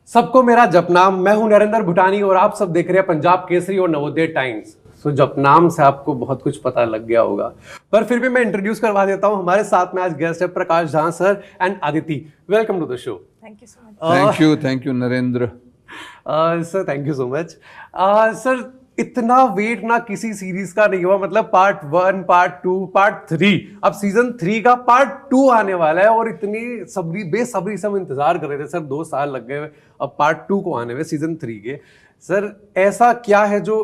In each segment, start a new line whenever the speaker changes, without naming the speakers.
सबको मेरा जपनाम। मैं हूं नरेंद्र भूटानी और आप सब देख रहे हैं पंजाब केसरी और नवोदय टाइम्स। सो जपनाम से आपको बहुत कुछ पता लग गया होगा, पर फिर भी मैं इंट्रोड्यूस करवा देता हूं। हमारे साथ में आज गेस्ट है Prakash Jha sir and Aditi. Welcome to the show.
Thank you so much.
Thank you Narendra.
Sir thank you so much. Sir इतना वेट ना किसी सीरीज का नहीं हुआ, मतलब पार्ट 1, पार्ट 2, पार्ट 3, अब सीजन 3 का पार्ट 2 आने वाला है और इतनी बेसब्री से हम इंतजार कर रहे थे सर। 2 साल लग गए अब पार्ट 2 को आने में, सीजन 3 के। सर ऐसा क्या है जो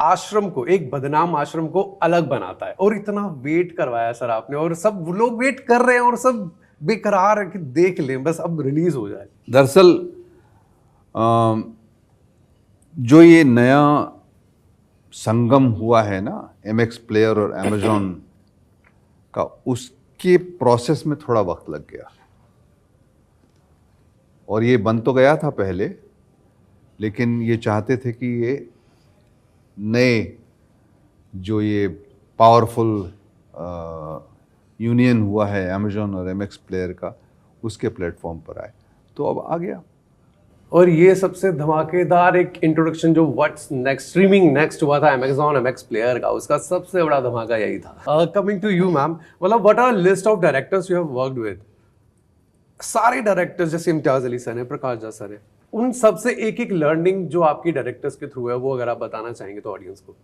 आश्रम को, एक बदनाम आश्रम को अलग बनाता है और इतना वेट करवाया सर आपने, और सब लोग वेट कर रहे हैं और सब बेकरार है कि देख लें बस अब रिलीज हो जाए।
दरअसल जो ये नया संगम हुआ है ना MX प्लेयर और Amazon का, उसके प्रोसेस में थोड़ा वक्त लग गया। और ये बन तो गया था पहले, लेकिन ये चाहते थे कि ये नए जो ये पावरफुल यूनियन हुआ है Amazon और MX प्लेयर का, उसके प्लेटफॉर्म पर आए, तो अब आ गया।
और ये सबसे धमाकेदार एक इंट्रोडक्शन जो व्हाट्स नेक्स्ट, स्ट्रीमिंग नेक्स्ट हुआ था Amazon MX प्लेयर का, उसका सबसे बड़ा धमाका यही था। कमिंग टू यू मैम, मतलब what are list of directors you have worked with? सारे डायरेक्टर्स जैसे इम्तियाज अली सर है, प्रकाश झा सर है, उन सबसे एक एक लर्निंग जो आपकी डायरेक्टर्स के थ्रू है, वो अगर आप बताना चाहेंगे तो ऑडियंस को।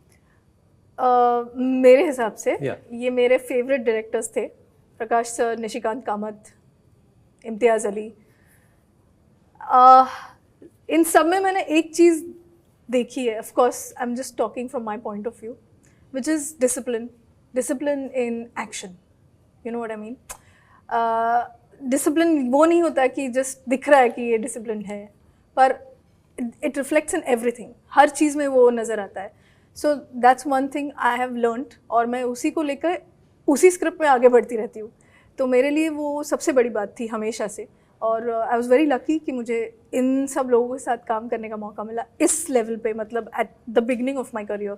मेरे हिसाब से
Yeah.
ये मेरे फेवरेट डायरेक्टर्स थे। प्रकाश सर, निशिकांत कामत, इम्तियाज़ अली। इन सब में मैंने एक चीज़ देखी है, of course I am just talking from my point of view, which is discipline in action. You know what I mean? Discipline वो नहीं होता कि जस्ट दिख रहा है कि ये डिसिप्लिन है, पर इट रिफ्लेक्ट्स इन एवरीथिंग। हर चीज़ में वो नज़र आता है। So that's one thing I have learned, और मैं उसी को लेकर उसी स्क्रिप्ट में आगे बढ़ती रहती हूँ। तो मेरे लिए वो सबसे बड़ी बात थी हमेशा से, और आई वाज वेरी लकी कि मुझे इन सब लोगों के साथ काम करने का मौका मिला इस लेवल पे, मतलब at the beginning of my career.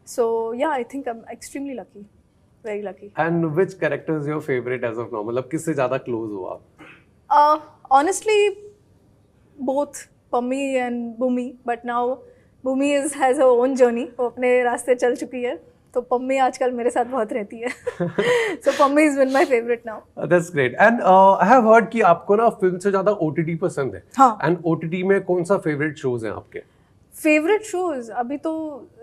So yeah I think I am extremely lucky, very lucky.
And which character is your favourite as of now? मतलब किससे ज्यादा क्लोज हो आप?
Honestly both Pammi and Bhumi, but now Bhumi has her own journey, वो अपने रास्ते चल चुकी है, तो पम्मी आजकल मेरे साथ बहुत रहती है। So Pammi is been my favourite now.
That's great. And I have heard कि आपको ना फिल्म से ज्यादा OTT पसंद है।
हाँ।
एंड OTT में कौन सा फेवरेट शोज हैं आपके?
फेवरेट शोज अभी तो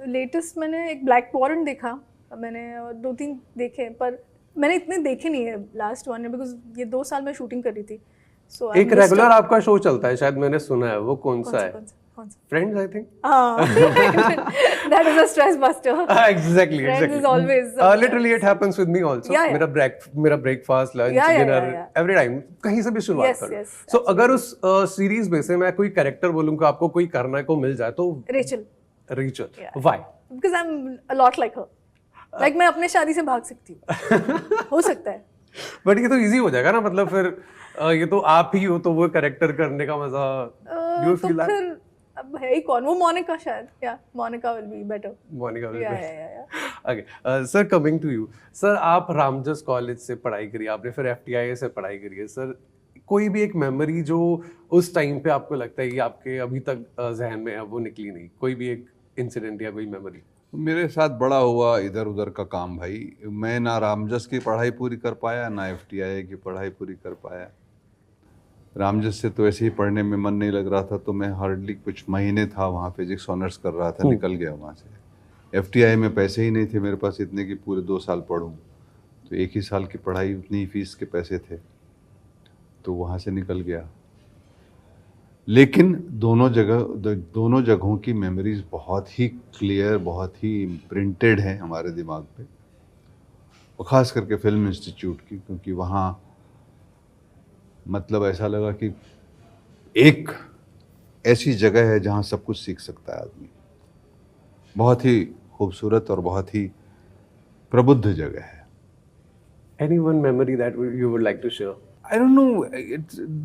लेटेस्ट मैंने एक ब्लैक वॉरेंट देखा, मैंने 2-3 देखे, पर मैंने इतने देखे नहीं है लास्ट वन, बिकॉज ये 2 साल में शूटिंग कर रही थी। सो
एक रेगुलर आपका शो चलता है शायद, मैंने सुना है, वो कौन सा है? Friends I think.
That is a stress buster.
Exactly.
Friends is always
literally it happens with me also.
Yeah, yeah.
मेरा breakfast, lunch,
Yeah,
dinner,
yeah.
every time कहीं से भी शुरुआत
Yes,
करो।
yes,
So अगर उस सीरीज में से मैं कोई कैरेक्टर बोलूँगा आपको, कोई करना को मिल जाए तो
Rachel.
Rachel.
Yeah.
Why?
Because I'm a lot like her. Like मैं अपने शादी से भाग सकती हूँ। हो सकता है।
बट ये तो इजी हो जाएगा ना, मतलब फिर ये तो आप ही हो, तो वो कैरेक्टर करने का मजा। Do you
तो
feel that?
फिर अब है ही कौन, वो मोनिका शायद, या Monica will be better.
Monica will be
या
better.
Yeah
Okay, sir coming to you sir, आप रामजस कॉलेज से पढ़ाई करी आपने, फिर FTIA से पढ़ाई करी है सर। कोई भी एक मेमोरी जो उस टाइम पे आपको लगता है कि आपके अभी तक जहन में है, वो निकली नहीं, कोई भी एक इंसिडेंट या कोई मेमोरी?
मेरे साथ बड़ा हुआ इधर उधर का काम भाई। मैं ना रामजस की पढ़ाई पूरी कर पाया, ना FTIA की पढ़ाई पूरी कर पाया। रामजस से तो ऐसे ही पढ़ने में मन नहीं लग रहा था, तो मैं हार्डली कुछ महीने था वहाँ, फिजिक्स ऑनर्स कर रहा था, निकल गया वहाँ से। FTIA में पैसे ही नहीं थे मेरे पास इतने कि पूरे 2 साल पढ़ूँ, तो एक ही साल की पढ़ाई, उतनी ही फीस के पैसे थे, तो वहाँ से निकल गया। लेकिन दोनों जगहों की मेमोरीज बहुत ही क्लियर, बहुत ही इम्प्रिंटेड हैं हमारे दिमाग पे, और ख़ास करके फिल्म इंस्टीट्यूट की, क्योंकि वहाँ मतलब ऐसा लगा कि एक ऐसी जगह है जहाँ सब कुछ सीख सकता है आदमी। बहुत ही खूबसूरत और बहुत ही प्रबुद्ध जगह है।
Any one memory that you would like to share?
I don't know,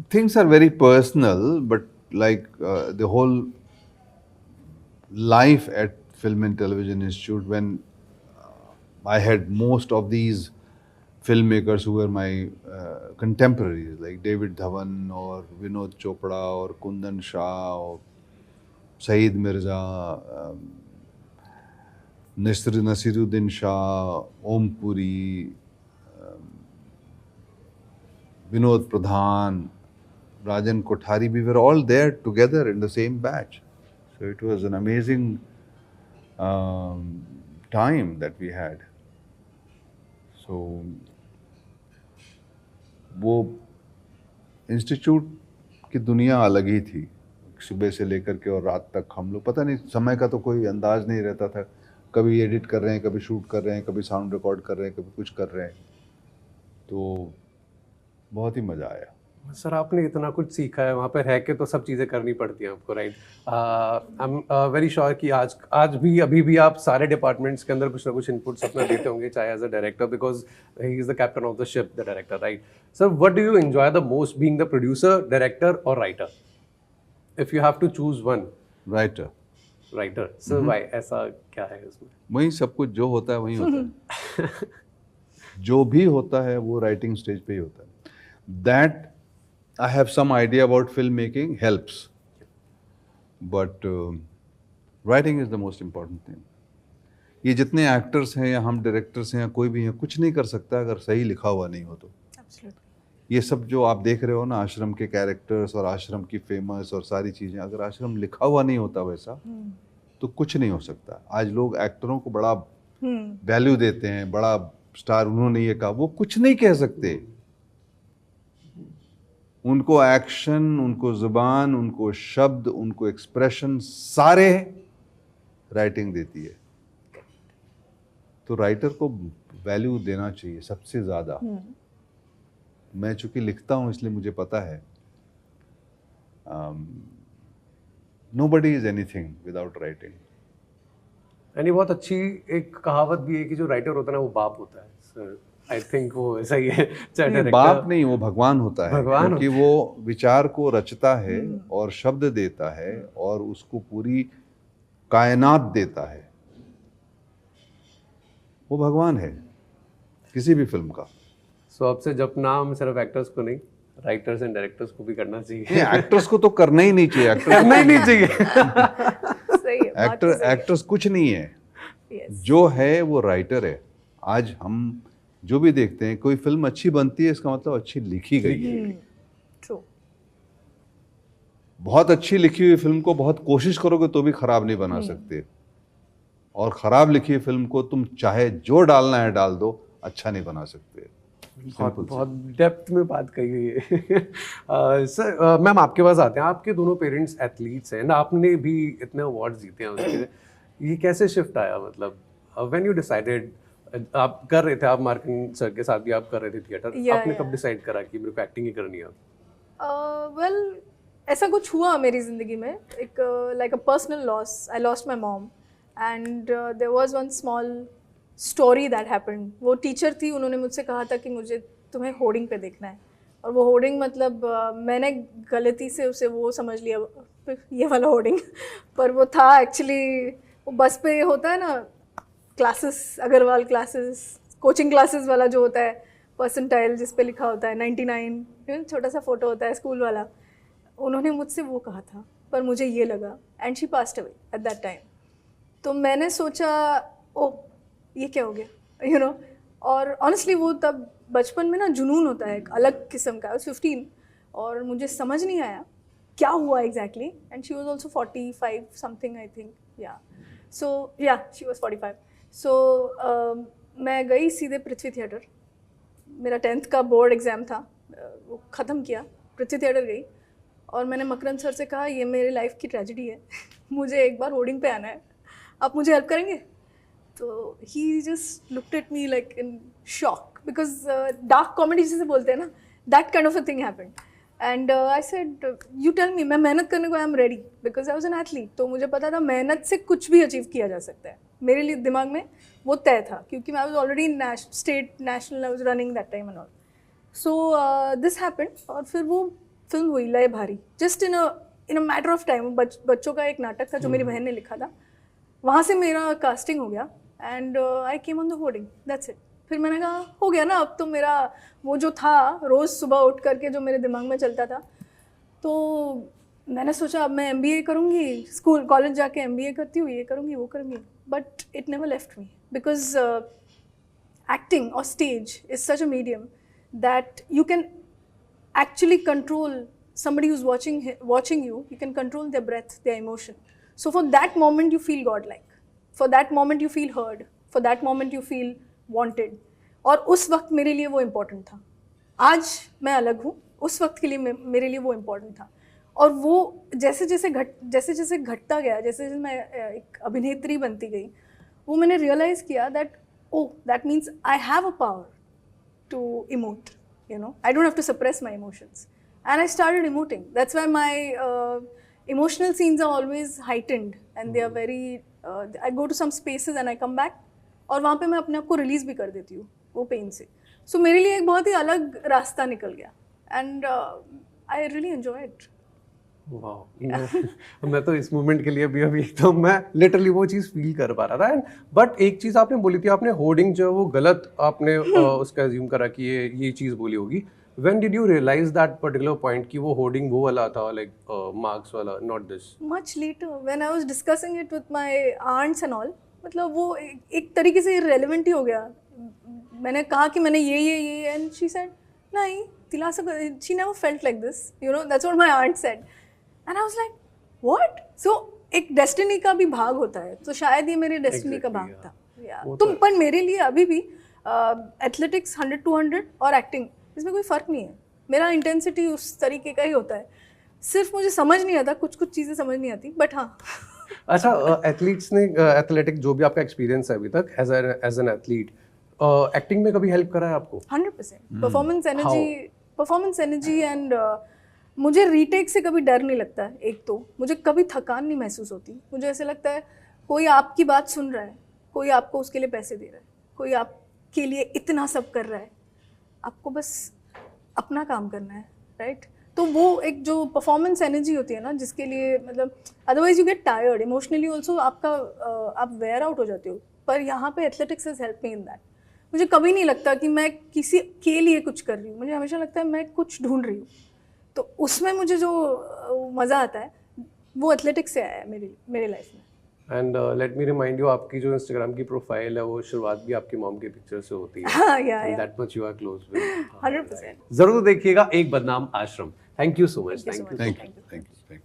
things are very personal, but like the whole life at Film and Television Institute, when I had most of these filmmakers who were my contemporaries, like David Dhawan or Vinod Chopra or Kundan Shah or Saeed Mirza, Nasiruddin Shah, Om Puri, Vinod Pradhan, Rajan Kothari, we were all there together in the same batch. So it was an amazing time that we had. So वो institute की दुनिया अलग ही थी, सुबह से लेकर के और रात तक हम लोग, पता नहीं समय का तो कोई अंदाज नहीं रहता था, कभी एडिट कर रहे हैं, कभी शूट कर रहे हैं, कभी साउंड रिकॉर्ड कर रहे हैं, कभी कुछ कर रहे हैं, तो बहुत ही मज़ा आया।
सर आपने इतना कुछ सीखा है, वहाँ पे रह के तो सब चीज़ें करनी पड़ती हैं आपको, right? I am very sure कि आज भी अभी भी आप सारे डिपार्टमेंट्स के अंदर कुछ ना कुछ इनपुट्स अपना देते होंगे, चाहे as a director, because he is the captain of the ship, the director, right? Sir what do you enjoy the most, being the producer, director और writer? If you have to choose one. Writer. Sir why, ऐसा क्या है इसमें?
वही सब कुछ जो होता है वही होता है। जो भी होता है वो राइटिंग स्टेज पे ही होता है। That I have some idea about filmmaking helps, but writing is the most important thing. ये जितने एक्टर्स हैं या हम डायरेक्टर्स हैं या कोई भी हैं, कुछ नहीं कर सकता अगर सही लिखा हुआ नहीं हो तो। ये सब जो आप देख रहे हो ना, आश्रम के कैरेक्टर्स और आश्रम की फेमस और सारी चीज़ें, अगर आश्रम लिखा हुआ नहीं होता वैसा तो कुछ नहीं हो सकता। आज लोग एक्टरों को बड़ा वैल्यू देते हैं, बड़ा स्टार उन्होंने ये कहा, वो कुछ नहीं कह सकते। उनको एक्शन, उनको ज़ुबान, उनको शब्द, उनको एक्सप्रेशन सारे राइटिंग देती है। तो राइटर को वैल्यू देना चाहिए सबसे ज़्यादा। मैं चूंकि लिखता हूँ इसलिए मुझे पता है, nobody is anything without writing.
यानी बहुत अच्छी एक कहावत भी है कि जो राइटर होता है ना वो बाप होता है। सर आई थिंक वो ऐसा ही है।
नहीं, बाप नहीं, वो भगवान होता है,
भगवान
क्योंकि वो विचार को रचता है और शब्द देता है और उसको पूरी कायनात देता है। वो भगवान है किसी भी फिल्म का।
सो आपसे जब नाम सिर्फ एक्टर्स को नहीं, राइटर्स एंड डायरेक्टर्स को भी करना चाहिए।
एक्टर्स को तो करना ही नहीं चाहिए,
करना ही नहीं चाहिए।
सही है,
एक्टर्स कुछ नहीं है। जो है वो राइटर है। आज हम जो भी देखते हैं, कोई फिल्म अच्छी बनती है इसका मतलब अच्छी लिखी गई है।
ट्रू।
बहुत अच्छी लिखी हुई फिल्म को बहुत कोशिश करोगे तो भी खराब नहीं बना सकते, और खराब लिखी हुई फिल्म को तुम चाहे जो डालना है डाल दो, अच्छा नहीं बना सकते।
बहुत डेप्थ में बात कही हुई है। सर मैम आपके पास आते हैं, आपके दोनों पेरेंट्स एथलीट्स हैं, आपने भी इतने अवार्ड्स जीते हैं उसके, ये कैसे शिफ्ट आया? मतलब व्हेन यू डिसाइडेड, आप कर रहे थे, आप मार्केटिंग सर के साथ भी आप कर रहे थे थिएटर, आपने कब डिसाइड करा कि मेरे को एक्टिंग ही करनी है?
वेल ऐसा कुछ हुआ मेरी ज़िंदगी में, एक like a personal loss. I lost my mom and there was one small story that happened. वो टीचर थी, उन्होंने मुझसे कहा था कि मुझे तुम्हें होर्डिंग पे देखना है, और वो होर्डिंग मतलब मैंने गलती से उसे वो समझ लिया, ये वाला होर्डिंग, पर वो था एक्चुअली वो बस पे होता है ना classes, Agarwal classes, coaching classes वाला जो होता है, परसेंटाइल जिस पे लिखा होता है 99, छोटा सा फोटो होता है स्कूल वाला। उन्होंने मुझसे वो कहा था, पर मुझे ये लगा, and she passed away at that time. तो मैंने सोचा ओ ये क्या हो गया, यू नो। और ऑनेस्टली वो तब बचपन में ना जुनून होता है एक अलग किस्म का। 15 और मुझे समझ नहीं आया क्या हुआ exactly, and she was also 45 something I think, या सो या शी वाज 45। सो मैं गई सीधे पृथ्वी थिएटर, मेरा 10th का बोर्ड एग्ज़ाम था, वो ख़त्म किया, पृथ्वी थिएटर गई और मैंने मकरंद सर से कहा ये मेरी लाइफ की ट्रेजेडी है, मुझे एक बार होर्डिंग पे आना है, आप मुझे हेल्प करेंगे? तो he just looked at me like in shock, because dark comedy जिसे बोलते हैं ना, that kind of a thing happened. And I said you tell me, मैं मेहनत करने को I am ready, because I was an athlete. तो मुझे पता था मेहनत से कुछ भी अचीव किया जा सकता है, मेरे लिए दिमाग में वो तय था, क्योंकि मैं was already state national, I was running that time and all. So this happened, और फिर वो फिल्म हुई लय भारी, just in a matter of time. बच्चों का एक नाटक था जो मेरी बहन ने लिखा था, वहाँ से मेरा कास्टिंग हो गया and I came on the hoarding, that's it. फिर मैंने कहा हो गया ना, अब तो मेरा वो जो था रोज़ सुबह उठ करके जो मेरे दिमाग में चलता था, तो मैंने सोचा अब मैं MBA करूँगी, स्कूल कॉलेज जाके MBA करती हूँ, ये करूँगी वो करूँगी, but it never left me because acting or stage is such a medium that you can actually control somebody who's watching you. You can control their breath, their emotion. So for that moment you feel godlike, for that moment you feel heard, for that moment you feel wanted. और उस वक्त मेरे लिए वो important था. आज मैं अलग हूँ, उस वक्त के लिए मेरे लिए वो इम्पोर्टेंट था. और वो जैसे जैसे घटता गया, जैसे जैसे मैं एक अभिनेत्री बनती गई, वो मैंने रियलाइज़ किया that oh, that means I have a power to emote, you know. I don't have to suppress my emotions. And I started emoting. That's why my emotional scenes are always heightened and they are very, I go to some spaces and I come back और वहाँ पे मैं अपने आप को release भी कर देती हूँ वो पेन से. So मेरे लिए एक बहुत ही अलग रास्ता निकल गया and I really enjoy it.
वाह, मैं तो इस मोमेंट के लिए अभी तो मैं लिटरली वो चीज़ फील कर पा रहा था. एंड बट एक चीज़ आपने बोली थी, आपने होर्डिंग जो है वो गलत आपने उसका एज्यूम करा कि ये चीज़ बोली होगी. When did you realise that particular point कि वो होर्डिंग वो वाला था, लाइक मार्क्स वाला, not this?
Much later when I was discussing it with my aunts and all. मतलब वो एक तरीके से इररिलेवेंट ही हो गया. मैंने कहा कि मैंने ये एंड शी सेड नहीं, Tilasa, she never felt like this, you know. That's what my aunt said. And I was like, what? So एक डेस्टिनी का भी भाग होता है, तो शायद ये मेरे डेस्टिनी का भाग था. तो पर मेरे लिए अभी भी एथलेटिक्स 100-200 और एक्टिंग, इसमें कोई फ़र्क नहीं है. मेरा इंटेंसिटी उस तरीके का ही होता है. सिर्फ मुझे समझ नहीं आता, कुछ चीज़ें समझ नहीं आती, बट हाँ.
अच्छा, एथलीट्स ने एथलेटिक जो भी आपका एक्सपीरियंस है अभी तक एज एन एथलीट, एक्टिंग में कभी हेल्प करा है आपको?
100%. परफॉर्मेंस एनर्जी एंड मुझे रीटेक से कभी डर नहीं लगता है. एक तो मुझे कभी थकान नहीं महसूस होती. मुझे ऐसे लगता है कोई आपकी बात सुन रहा है, कोई आपको उसके लिए पैसे दे रहा है, कोई आपके लिए इतना सब कर रहा है, आपको बस अपना काम करना है, राइट? तो वो एक जो परफॉर्मेंस एनर्जी होती है ना, जिसके लिए मतलब otherwise you get tired emotionally also, आप वेयर आउट हो जाते हो. पर यहाँ पे athletics has help me in that. मुझे कभी नहीं लगता कि मैं किसी के लिए कुछ कर रही हूँ. मुझे हमेशा लगता है मैं कुछ ढूंढ रही हूँ. तो उसमें मुझे जो मज़ा आता है वो एथलेटिक्स से आया है मेरी लाइफ में.
And let me remind you, आपकी जो इंस्टाग्राम की प्रोफाइल है वो शुरुआत भी आपकी मॉम के पिक्चर से होती है.
हाँ, yeah
that much you are close with.
100%.
जरूर देखिएगा Ek Badnaam Aashram. Thank you so much.
Thank you.